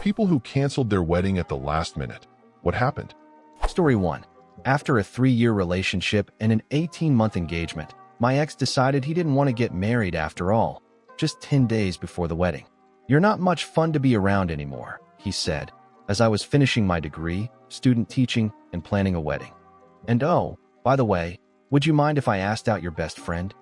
people who canceled their wedding at the last minute. What happened? Story 1. After a 3-year relationship and an 18-month engagement, my ex decided he didn't want to get married after all, just 10 days before the wedding. "You're not much fun to be around anymore," he said, as I was finishing my degree, student teaching, and planning a wedding. "And oh, by the way, would you mind if I asked out your best friend?"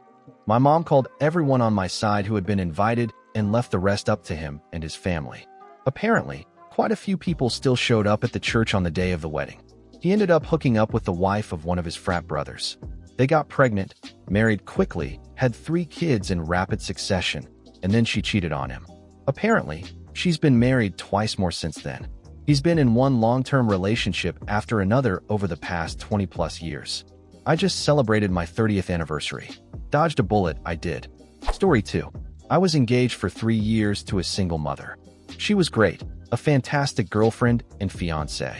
My mom called everyone on my side who had been invited and left the rest up to him and his family. Apparently, quite a few people still showed up at the church on the day of the wedding. He ended up hooking up with the wife of one of his frat brothers. They got pregnant, married quickly, had 3 kids in rapid succession, and then she cheated on him. Apparently, she's been married twice more since then. He's been in one long-term relationship after another over the past 20-plus years. I just celebrated my 30th anniversary. Dodged a bullet, I did. Story 2. I was engaged for 3 years to a single mother. She was great, a fantastic girlfriend and fiancé.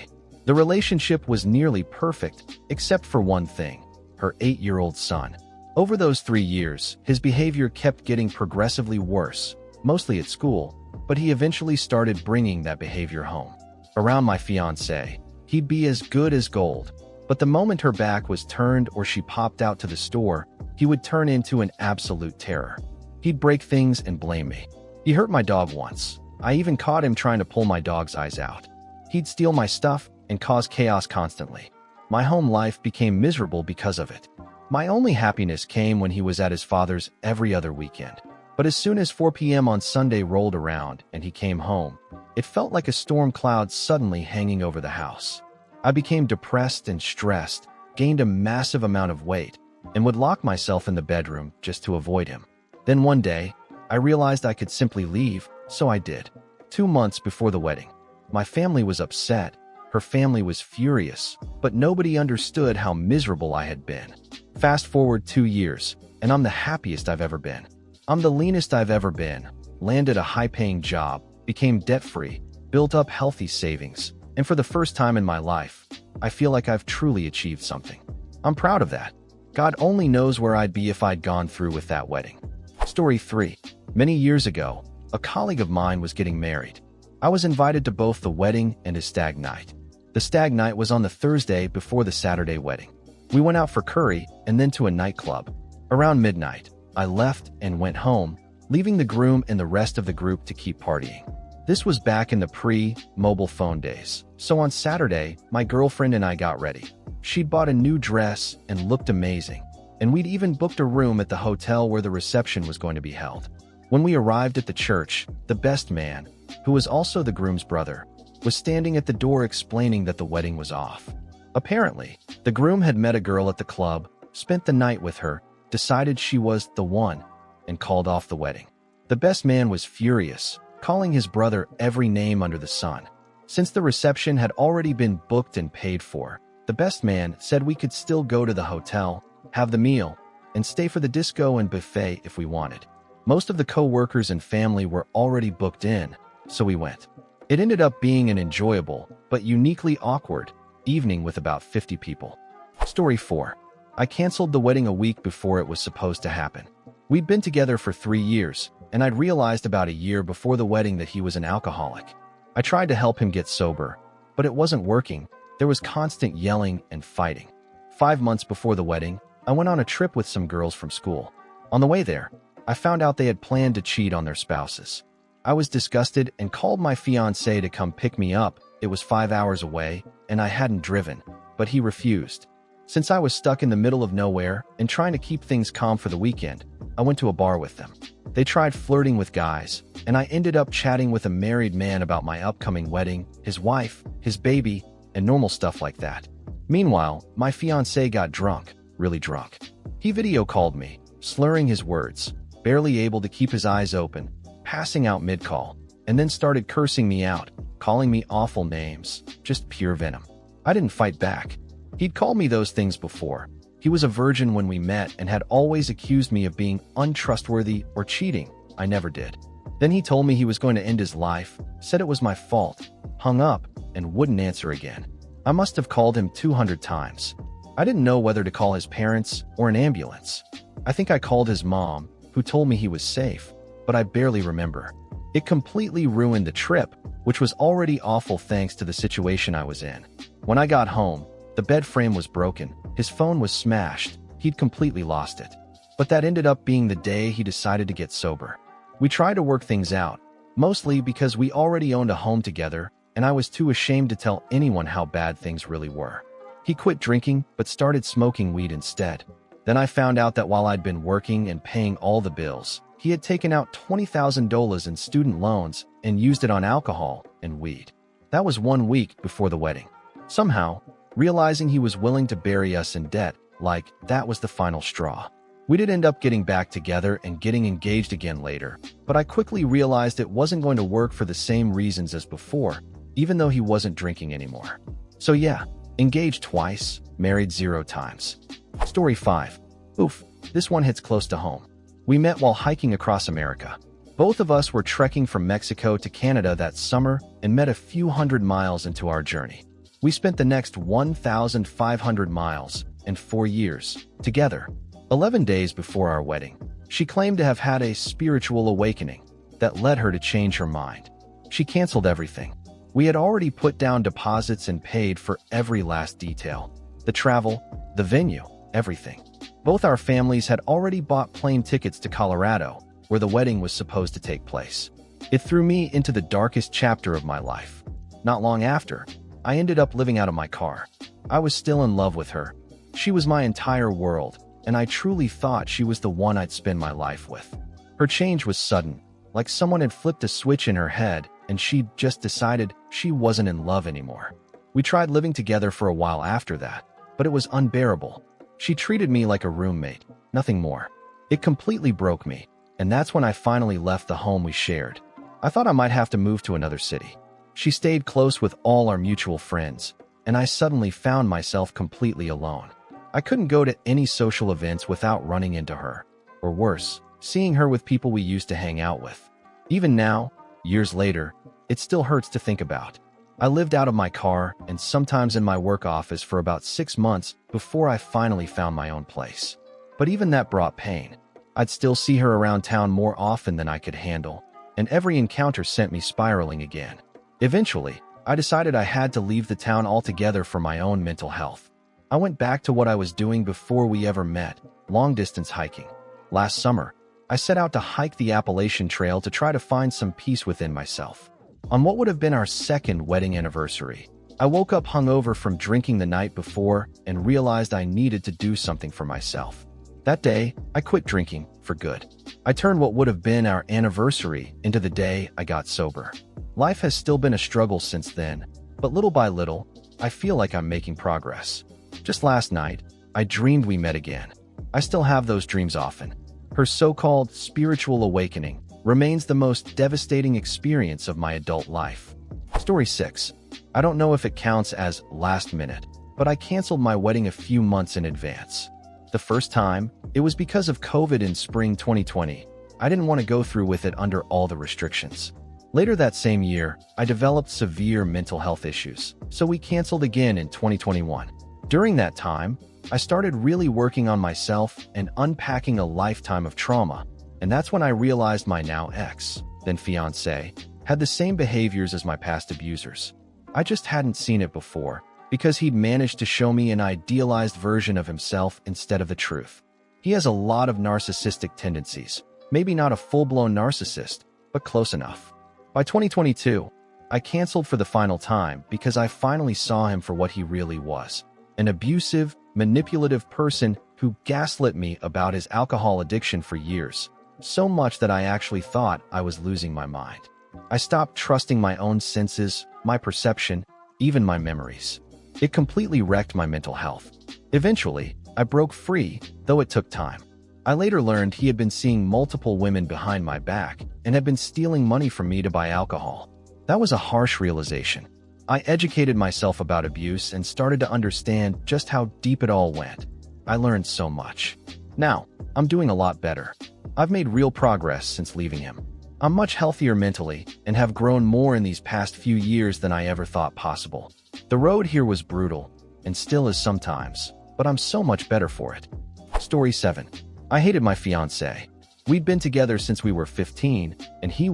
The relationship was nearly perfect, except for one thing: her 8-year-old son. Over those 3 years, his behavior kept getting progressively worse, mostly at school, but he eventually started bringing that behavior home. Around my fiancé, he'd be as good as gold, but the moment her back was turned or she popped out to the store, he would turn into an absolute terror. He'd break things and blame me. He hurt my dog once. I even caught him trying to pull my dog's eyes out. He'd steal my stuff and cause chaos constantly. My home life became miserable because of it. My only happiness came when he was at his father's every other weekend. But as soon as 4 p.m. on Sunday rolled around and he came home, it felt like a storm cloud suddenly hanging over the house. I became depressed and stressed, gained a massive amount of weight, and would lock myself in the bedroom just to avoid him. Then one day, I realized I could simply leave, so I did. 2 months before the wedding, my family was upset. Her family was furious, but nobody understood how miserable I had been. Fast forward 2 years, and I'm the happiest I've ever been. I'm the leanest I've ever been, landed a high-paying job, became debt-free, built up healthy savings, and for the first time in my life, I feel like I've truly achieved something. I'm proud of that. God only knows where I'd be if I'd gone through with that wedding. Story 3. Many years ago, a colleague of mine was getting married. I was invited to both the wedding and his stag night. The stag night was on the Thursday before the Saturday wedding. We went out for curry and then to a nightclub. Around midnight, I left and went home, leaving the groom and the rest of the group to keep partying. This was back in the pre-mobile phone days, so on Saturday, my girlfriend and I got ready. She'd bought a new dress and looked amazing, and we'd even booked a room at the hotel where the reception was going to be held. When we arrived at the church, the best man, who was also the groom's brother, was standing at the door explaining that the wedding was off. Apparently, the groom had met a girl at the club, spent the night with her, decided she was the one, and called off the wedding. The best man was furious, calling his brother every name under the sun. Since the reception had already been booked and paid for, the best man said we could still go to the hotel, have the meal, and stay for the disco and buffet if we wanted. Most of the co-workers and family were already booked in, so we went. It ended up being an enjoyable, but uniquely awkward, evening with about 50 people. Story 4. I canceled the wedding a week before it was supposed to happen. We'd been together for 3 years, and I'd realized about a year before the wedding that he was an alcoholic. I tried to help him get sober, but it wasn't working. There was constant yelling and fighting. 5 months before the wedding, I went on a trip with some girls from school. On the way there, I found out they had planned to cheat on their spouses. I was disgusted and called my fiancé to come pick me up. It was 5 hours away, and I hadn't driven, but he refused. Since I was stuck in the middle of nowhere and trying to keep things calm for the weekend, I went to a bar with them. They tried flirting with guys, and I ended up chatting with a married man about my upcoming wedding, his wife, his baby, and normal stuff like that. Meanwhile, my fiancé got drunk, really drunk. He video called me, slurring his words, barely able to keep his eyes open, passing out mid-call, and then started cursing me out, calling me awful names, just pure venom. I didn't fight back. He'd called me those things before. He was a virgin when we met and had always accused me of being untrustworthy or cheating. I never did. Then he told me he was going to end his life, said it was my fault, hung up, and wouldn't answer again. I must have called him 200 times. I didn't know whether to call his parents or an ambulance. I think I called his mom, who told me he was safe, but I barely remember. It completely ruined the trip, which was already awful thanks to the situation I was in. When I got home, the bed frame was broken, his phone was smashed, he'd completely lost it. But that ended up being the day he decided to get sober. We tried to work things out, mostly because we already owned a home together, and I was too ashamed to tell anyone how bad things really were. He quit drinking, but started smoking weed instead. Then I found out that while I'd been working and paying all the bills, he had taken out $20,000 in student loans and used it on alcohol and weed. That was 1 week before the wedding. Somehow, realizing he was willing to bury us in debt, like that was the final straw. We did end up getting back together and getting engaged again later, but I quickly realized it wasn't going to work for the same reasons as before, even though he wasn't drinking anymore. So yeah, engaged twice, married 0 times. Story 5. Oof, this one hits close to home. We met while hiking across America. Both of us were trekking from Mexico to Canada that summer and met a few hundred miles into our journey. We spent the next 1,500 miles and 4 years together. 11 days before our wedding, she claimed to have had a spiritual awakening that led her to change her mind. She canceled everything. We had already put down deposits and paid for every last detail. The travel, the venue, everything. Both our families had already bought plane tickets to Colorado, where the wedding was supposed to take place. It threw me into the darkest chapter of my life. Not long after, I ended up living out of my car. I was still in love with her. She was my entire world, and I truly thought she was the one I'd spend my life with. Her change was sudden, like someone had flipped a switch in her head and she'd just decided she wasn't in love anymore. We tried living together for a while after that, but it was unbearable. She treated me like a roommate, nothing more. It completely broke me, and that's when I finally left the home we shared. I thought I might have to move to another city. She stayed close with all our mutual friends, and I suddenly found myself completely alone. I couldn't go to any social events without running into her, or worse, seeing her with people we used to hang out with. Even now, years later, it still hurts to think about. I lived out of my car and sometimes in my work office for about 6 months before I finally found my own place. But even that brought pain. I'd still see her around town more often than I could handle, and every encounter sent me spiraling again. Eventually, I decided I had to leave the town altogether for my own mental health. I went back to what I was doing before we ever met, long-distance hiking. Last summer, I set out to hike the Appalachian Trail to try to find some peace within myself. On what would have been our 2nd wedding anniversary, I woke up hungover from drinking the night before and realized I needed to do something for myself. That day, I quit drinking for good. I turned what would have been our anniversary into the day I got sober. Life has still been a struggle since then, but little by little, I feel like I'm making progress. Just last night, I dreamed we met again. I still have those dreams often. Her so-called spiritual awakening remains the most devastating experience of my adult life. Story 6. I don't know if it counts as last minute, but I canceled my wedding a few months in advance. The first time, it was because of COVID in spring 2020. I didn't want to go through with it under all the restrictions. Later that same year, I developed severe mental health issues, so we canceled again in 2021. During that time, I started really working on myself and unpacking a lifetime of trauma, and that's when I realized my now ex, then fiancé, had the same behaviors as my past abusers. I just hadn't seen it before, because he'd managed to show me an idealized version of himself instead of the truth. He has a lot of narcissistic tendencies, maybe not a full-blown narcissist, but close enough. By 2022, I canceled for the final time because I finally saw him for what he really was. An abusive, manipulative person who gaslit me about his alcohol addiction for years, so much that I actually thought I was losing my mind. I stopped trusting my own senses, my perception, even my memories. It completely wrecked my mental health. Eventually, I broke free, though it took time. I later learned he had been seeing multiple women behind my back and had been stealing money from me to buy alcohol. That was a harsh realization. I educated myself about abuse and started to understand just how deep it all went. I learned so much. Now, I'm doing a lot better. I've made real progress since leaving him. I'm much healthier mentally and have grown more in these past few years than I ever thought possible. The road here was brutal, and still is sometimes, but I'm so much better for it. Story 7. I hated my fiancé. We'd been together since we were 15, and he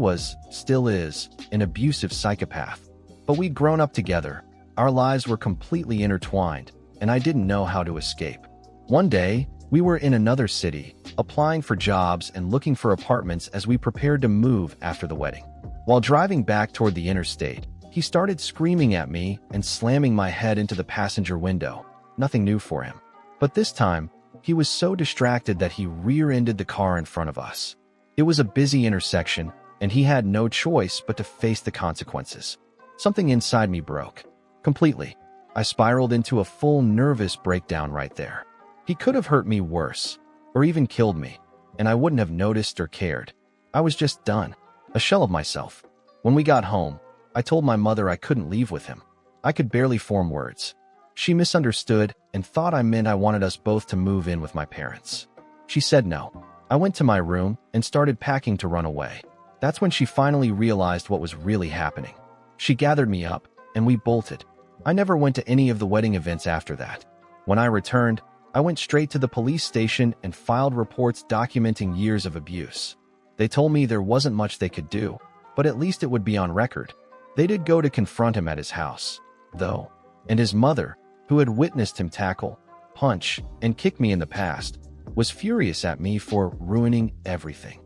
still is, an abusive psychopath. But we'd grown up together. Our lives were completely intertwined, and I didn't know how to escape. One day, we were in another city, applying for jobs and looking for apartments as we prepared to move after the wedding. While driving back toward the interstate, he started screaming at me and slamming my head into the passenger window. Nothing new for him. But this time, he was so distracted that he rear-ended the car in front of us. It was a busy intersection, and he had no choice but to face the consequences. Something inside me broke. Completely. I spiraled into a full nervous breakdown right there. He could have hurt me worse, or even killed me, and I wouldn't have noticed or cared. I was just done. A shell of myself. When we got home, I told my mother I couldn't leave with him. I could barely form words. She misunderstood and thought I meant I wanted us both to move in with my parents. She said no. I went to my room and started packing to run away. That's when she finally realized what was really happening. She gathered me up, and we bolted. I never went to any of the wedding events after that. When I returned, I went straight to the police station and filed reports documenting years of abuse. They told me there wasn't much they could do, but at least it would be on record. They did go to confront him at his house, though, and his mother, who had witnessed him tackle, punch, and kick me in the past, was furious at me for ruining everything.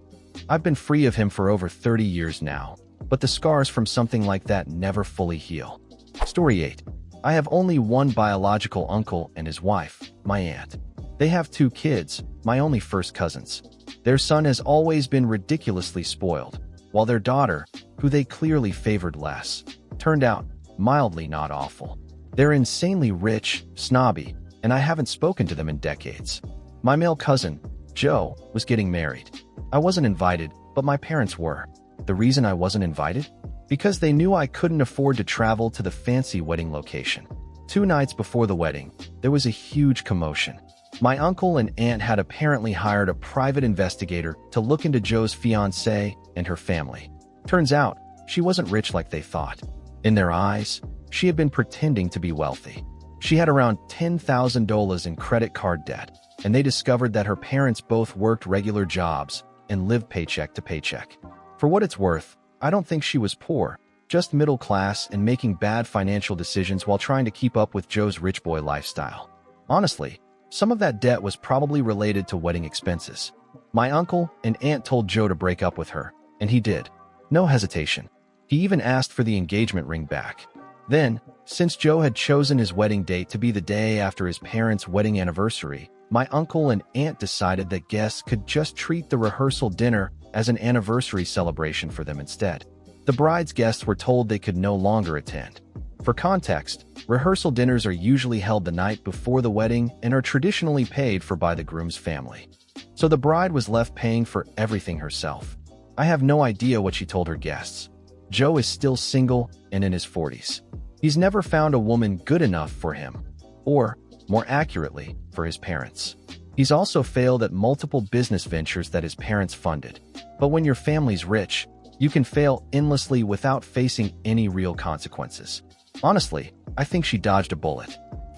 I've been free of him for over 30 years now, but the scars from something like that never fully heal. Story 8. I have only one biological uncle and his wife, my aunt. They have 2 kids, my only first cousins. Their son has always been ridiculously spoiled, while their daughter, who they clearly favored less, turned out mildly not awful. They're insanely rich, snobby, and I haven't spoken to them in decades. My male cousin, Joe, was getting married. I wasn't invited, but my parents were. The reason I wasn't invited? Because they knew I couldn't afford to travel to the fancy wedding location. 2 nights before the wedding, there was a huge commotion. My uncle and aunt had apparently hired a private investigator to look into Joe's fiancée and her family. Turns out, she wasn't rich like they thought. In their eyes, she had been pretending to be wealthy. She had around $10,000 in credit card debt, and they discovered that her parents both worked regular jobs and lived paycheck to paycheck. For what it's worth, I don't think she was poor, just middle class and making bad financial decisions while trying to keep up with Joe's rich boy lifestyle. Honestly, some of that debt was probably related to wedding expenses. My uncle and aunt told Joe to break up with her, and he did. No hesitation. He even asked for the engagement ring back. Then, since Joe had chosen his wedding date to be the day after his parents' wedding anniversary, my uncle and aunt decided that guests could just treat the rehearsal dinner as an anniversary celebration for them instead. The bride's guests were told they could no longer attend. For context, rehearsal dinners are usually held the night before the wedding and are traditionally paid for by the groom's family. So the bride was left paying for everything herself. I have no idea what she told her guests. Joe is still single and in his 40s. He's never found a woman good enough for him, or, more accurately, for his parents. He's also failed at multiple business ventures that his parents funded. But when your family's rich, you can fail endlessly without facing any real consequences. Honestly, I think she dodged a bullet.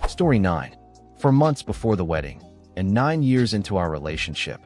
Story 9. For months before the wedding, and 9 years into our relationship,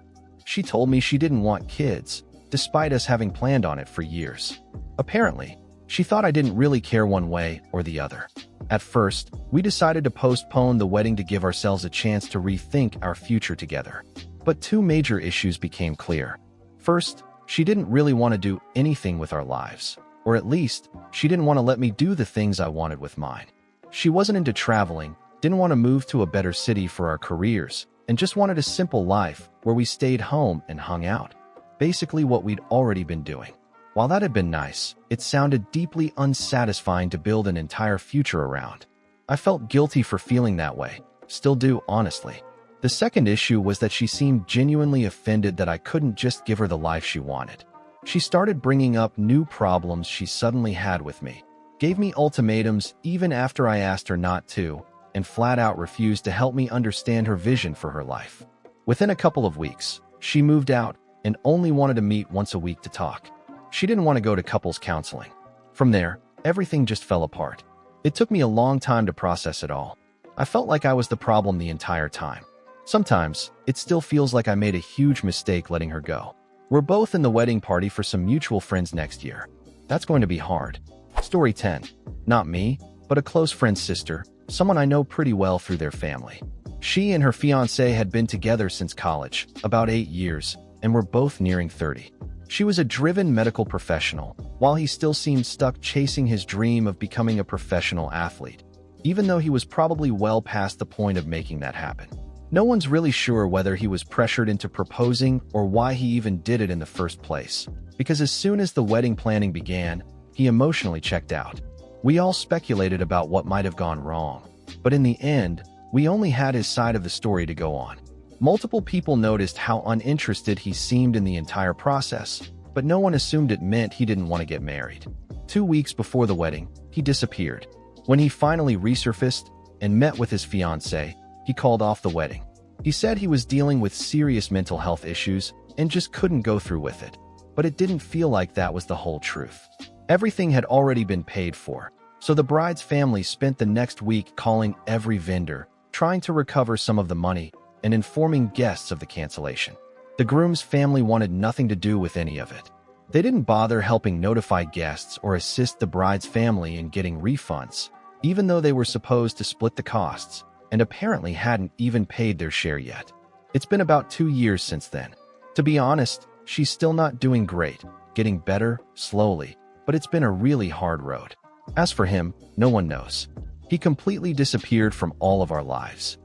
she told me she didn't want kids, despite us having planned on it for years. Apparently, she thought I didn't really care one way or the other. At first, we decided to postpone the wedding to give ourselves a chance to rethink our future together. But 2 major issues became clear. First, she didn't really want to do anything with our lives. Or at least, she didn't want to let me do the things I wanted with mine. She wasn't into traveling, didn't want to move to a better city for our careers, and just wanted a simple life where we stayed home and hung out. Basically what we'd already been doing. While that had been nice, it sounded deeply unsatisfying to build an entire future around. I felt guilty for feeling that way. Still do, honestly. The second issue was that she seemed genuinely offended that I couldn't just give her the life she wanted. She started bringing up new problems she suddenly had with me, gave me ultimatums even after I asked her not to, and flat out refused to help me understand her vision for her life. Within a couple of weeks, she moved out and only wanted to meet once a week to talk. She didn't want to go to couples counseling. From there, everything just fell apart. It took me a long time to process it all. I felt like I was the problem the entire time. Sometimes, it still feels like I made a huge mistake letting her go. We're both in the wedding party for some mutual friends next year. That's going to be hard. Story 10. Not me, but a close friend's sister, someone I know pretty well through their family. She and her fiancé had been together since college, about 8 years, and were both nearing 30. She was a driven medical professional, while he still seemed stuck chasing his dream of becoming a professional athlete, even though he was probably well past the point of making that happen. No one's really sure whether he was pressured into proposing or why he even did it in the first place, because as soon as the wedding planning began, he emotionally checked out. We all speculated about what might have gone wrong, but in the end, we only had his side of the story to go on. Multiple people noticed how uninterested he seemed in the entire process, but no one assumed it meant he didn't want to get married. 2 weeks before the wedding, he disappeared. When he finally resurfaced and met with his fiancée, he called off the wedding. He said he was dealing with serious mental health issues and just couldn't go through with it. But it didn't feel like that was the whole truth. Everything had already been paid for, so the bride's family spent the next week calling every vendor, trying to recover some of the money and informing guests of the cancellation. The groom's family wanted nothing to do with any of it. They didn't bother helping notify guests or assist the bride's family in getting refunds, even though they were supposed to split the costs, and apparently hadn't even paid their share yet. It's been about 2 years since then. To be honest, she's still not doing great, getting better, slowly, but it's been a really hard road. As for him, no one knows. He completely disappeared from all of our lives.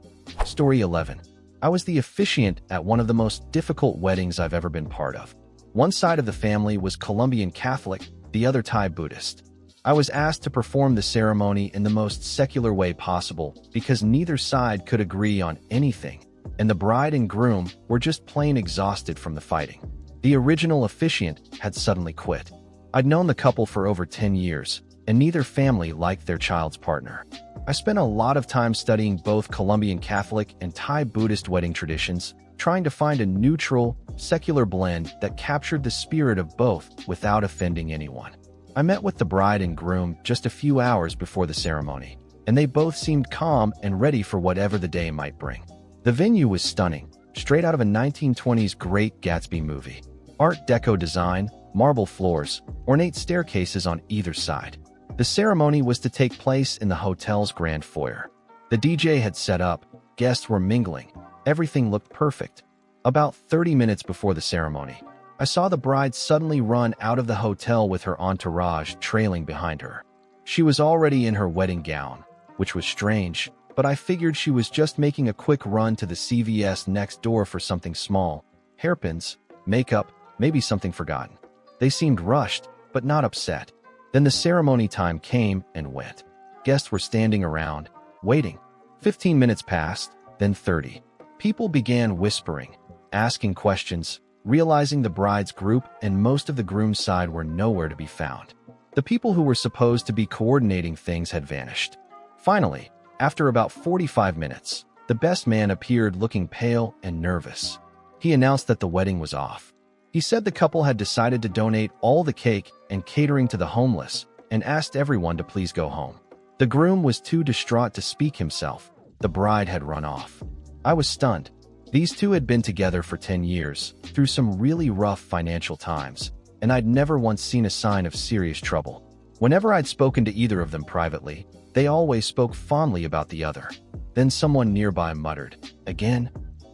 Story 11. I was the officiant at one of the most difficult weddings I've ever been part of. One side of the family was Colombian Catholic, the other Thai Buddhist. I was asked to perform the ceremony in the most secular way possible because neither side could agree on anything, and the bride and groom were just plain exhausted from the fighting. The original officiant had suddenly quit. I'd known the couple for over 10 years, and neither family liked their child's partner. I spent a lot of time studying both Colombian Catholic and Thai Buddhist wedding traditions, trying to find a neutral, secular blend that captured the spirit of both without offending anyone. I met with the bride and groom just a few hours before the ceremony, and they both seemed calm and ready for whatever the day might bring. The venue was stunning, straight out of a 1920s Great Gatsby movie. Art Deco design, marble floors, ornate staircases on either side. The ceremony was to take place in the hotel's grand foyer. The DJ had set up, guests were mingling, everything looked perfect. About 30 minutes before the ceremony, I saw the bride suddenly run out of the hotel with her entourage trailing behind her. She was already in her wedding gown, which was strange, but I figured she was just making a quick run to the CVS next door for something small, hairpins, makeup, maybe something forgotten. They seemed rushed, but not upset. Then the ceremony time came and went. Guests were standing around, waiting. 15 minutes passed, then 30. People began whispering, asking questions, realizing the bride's group and most of the groom's side were nowhere to be found. The people who were supposed to be coordinating things had vanished. Finally, after about 45 minutes, the best man appeared looking pale and nervous. He announced that the wedding was off. He said the couple had decided to donate all the cake and catering to the homeless and asked everyone to please go home. The groom was too distraught to speak himself. The bride had run off. I was stunned. These two had been together for 10 years, through some really rough financial times, and I'd never once seen a sign of serious trouble. Whenever I'd spoken to either of them privately, they always spoke fondly about the other. Then someone nearby muttered, "Again?"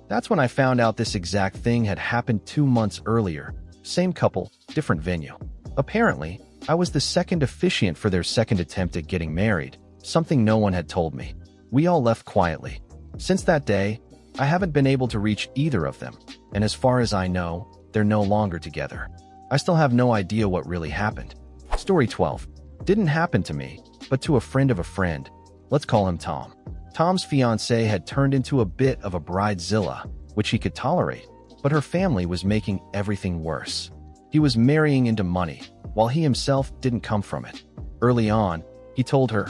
That's when I found out this exact thing had happened 2 months earlier. Same couple, different venue. Apparently, I was the second officiant for their second attempt at getting married, something no one had told me. We all left quietly. Since that day, I haven't been able to reach either of them, and as far as I know, they're no longer together. I still have no idea what really happened. Story 12. Didn't happen to me, but to a friend of a friend. Let's call him Tom. Tom's fiancée had turned into a bit of a bridezilla, which he could tolerate, but her family was making everything worse. He was marrying into money, while he himself didn't come from it. Early on, he told her,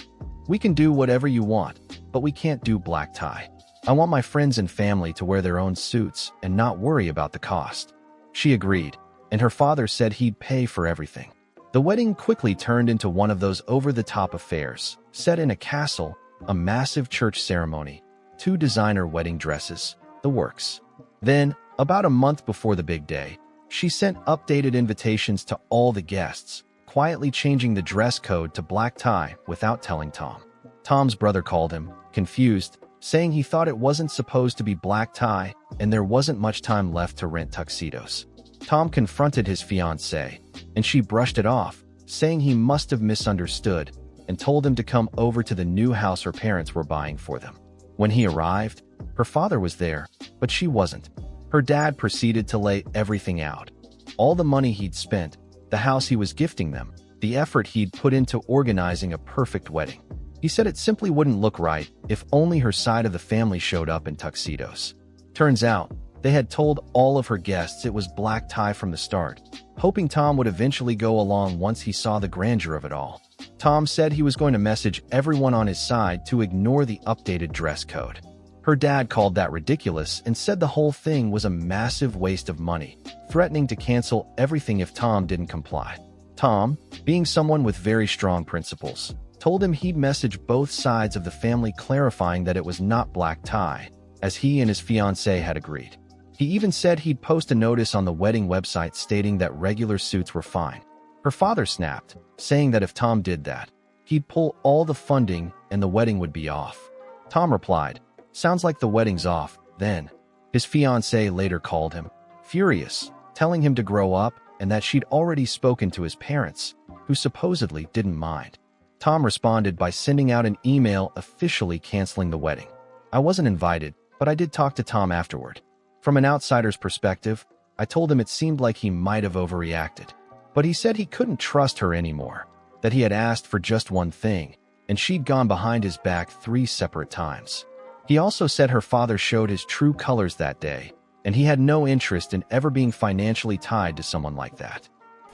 "We can do whatever you want, but we can't do black tie. I want my friends and family to wear their own suits and not worry about the cost." She agreed, and her father said he'd pay for everything. The wedding quickly turned into one of those over-the-top affairs, set in a castle, a massive church ceremony, 2 designer wedding dresses, the works. Then, about a month before the big day, She sent updated invitations to all the guests, quietly changing the dress code to black tie without telling Tom. Tom's brother called him, confused, saying he thought it wasn't supposed to be black tie and there wasn't much time left to rent tuxedos. Tom confronted his fiancée, and she brushed it off, saying he must have misunderstood, and told him to come over to the new house her parents were buying for them. When he arrived, her father was there, but she wasn't. Her dad proceeded to lay everything out. All the money he'd spent, the house he was gifting them, the effort he'd put into organizing a perfect wedding. He said it simply wouldn't look right if only her side of the family showed up in tuxedos. Turns out, they had told all of her guests it was black tie from the start, hoping Tom would eventually go along once he saw the grandeur of it all. Tom said he was going to message everyone on his side to ignore the updated dress code. Her dad called that ridiculous and said the whole thing was a massive waste of money, threatening to cancel everything if Tom didn't comply. Tom, being someone with very strong principles, told him he'd message both sides of the family clarifying that it was not black tie, as he and his fiancée had agreed. He even said he'd post a notice on the wedding website stating that regular suits were fine. Her father snapped, saying that if Tom did that, he'd pull all the funding and the wedding would be off. Tom replied, "Sounds like the wedding's off, then." His fiancée later called him, furious, telling him to grow up and that she'd already spoken to his parents, who supposedly didn't mind. Tom responded by sending out an email officially canceling the wedding. I wasn't invited, but I did talk to Tom afterward. From an outsider's perspective, I told him it seemed like he might have overreacted. But he said he couldn't trust her anymore, that he had asked for just one thing, and she'd gone behind his back 3 separate times. He also said her father showed his true colors that day, and he had no interest in ever being financially tied to someone like that.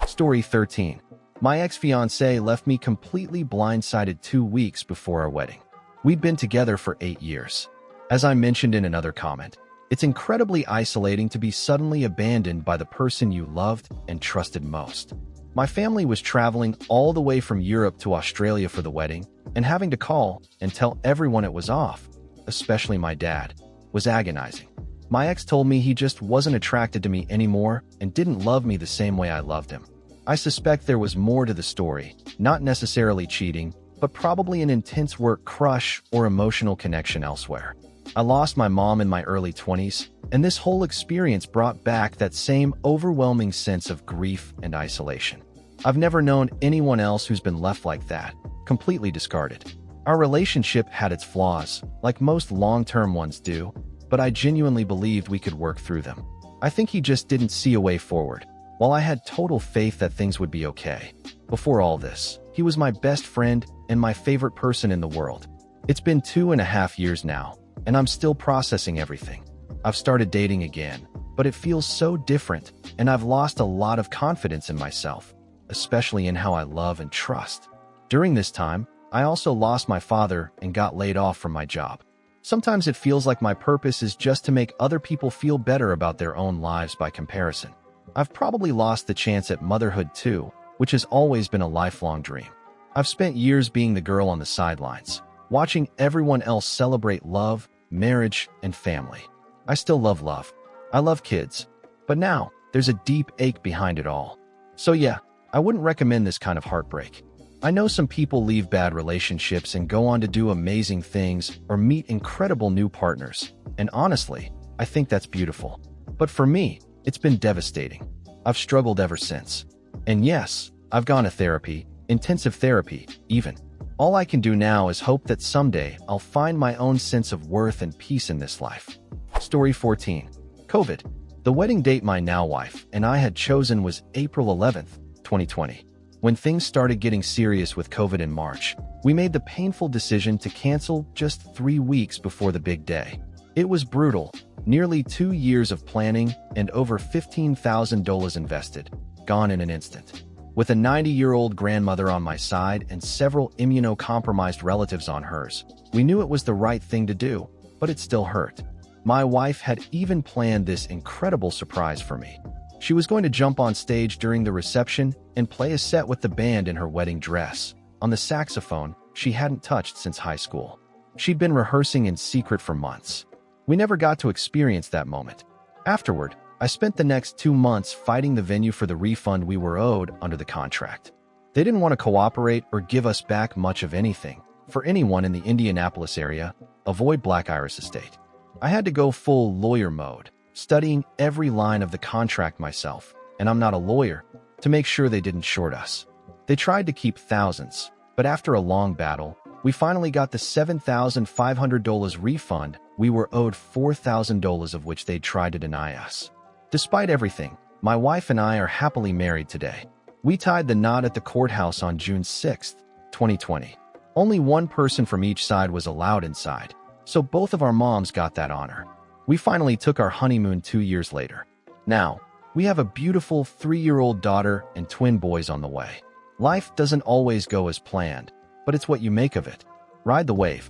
Story 13. My ex-fiancée left me completely blindsided 2 weeks before our wedding. We'd been together for 8 years. As I mentioned in another comment, it's incredibly isolating to be suddenly abandoned by the person you loved and trusted most. My family was traveling all the way from Europe to Australia for the wedding, and having to call and tell everyone it was off, especially my dad, was agonizing. My ex told me he just wasn't attracted to me anymore and didn't love me the same way I loved him. I suspect there was more to the story, not necessarily cheating, but probably an intense work crush or emotional connection elsewhere. I lost my mom in my early 20s, and this whole experience brought back that same overwhelming sense of grief and isolation. I've never known anyone else who's been left like that, completely discarded. Our relationship had its flaws, like most long-term ones do, but I genuinely believed we could work through them. I think he just didn't see a way forward, while I had total faith that things would be okay. Before all this, he was my best friend and my favorite person in the world. It's been 2.5 years now, and I'm still processing everything. I've started dating again, but it feels so different, and I've lost a lot of confidence in myself, especially in how I love and trust. During this time, I also lost my father and got laid off from my job. Sometimes it feels like my purpose is just to make other people feel better about their own lives by comparison. I've probably lost the chance at motherhood too, which has always been a lifelong dream. I've spent years being the girl on the sidelines, watching everyone else celebrate love, marriage, and family. I still love love. I love kids. But now, there's a deep ache behind it all. So yeah, I wouldn't recommend this kind of heartbreak. I know some people leave bad relationships and go on to do amazing things or meet incredible new partners. And honestly, I think that's beautiful. But for me, it's been devastating. I've struggled ever since. And yes, I've gone to therapy, intensive therapy, even. All I can do now is hope that someday I'll find my own sense of worth and peace in this life. Story 14. COVID. The wedding date my now wife and I had chosen was April 11th, 2020. When things started getting serious with COVID in March, we made the painful decision to cancel just 3 weeks before the big day. It was brutal. Nearly 2 years of planning and over $15,000 invested, gone in an instant. With a 90-year-old grandmother on my side and several immunocompromised relatives on hers, we knew it was the right thing to do, but it still hurt. My wife had even planned this incredible surprise for me. She was going to jump on stage during the reception and play a set with the band in her wedding dress, on the saxophone she hadn't touched since high school. She'd been rehearsing in secret for months. We never got to experience that moment. Afterward, I spent the next 2 months fighting the venue for the refund we were owed under the contract. They didn't want to cooperate or give us back much of anything. For anyone in the Indianapolis area, avoid Black Iris Estate. I had to go full lawyer mode, studying every line of the contract myself, and I'm not a lawyer, to make sure they didn't short us. They tried to keep thousands, but after a long battle, we finally got the $7,500 refund. We were owed $4,000 of which they'd tried to deny us. Despite everything, my wife and I are happily married today. We tied the knot at the courthouse on June 6, 2020. Only one person from each side was allowed inside, so both of our moms got that honor. We finally took our honeymoon 2 years later. Now, we have a beautiful 3-year-old daughter and twin boys on the way. Life doesn't always go as planned, but it's what you make of it. Ride the wave.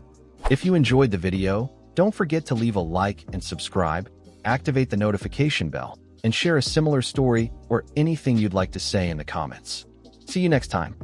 If you enjoyed the video, don't forget to leave a like and subscribe, activate the notification bell, and share a similar story or anything you'd like to say in the comments. See you next time.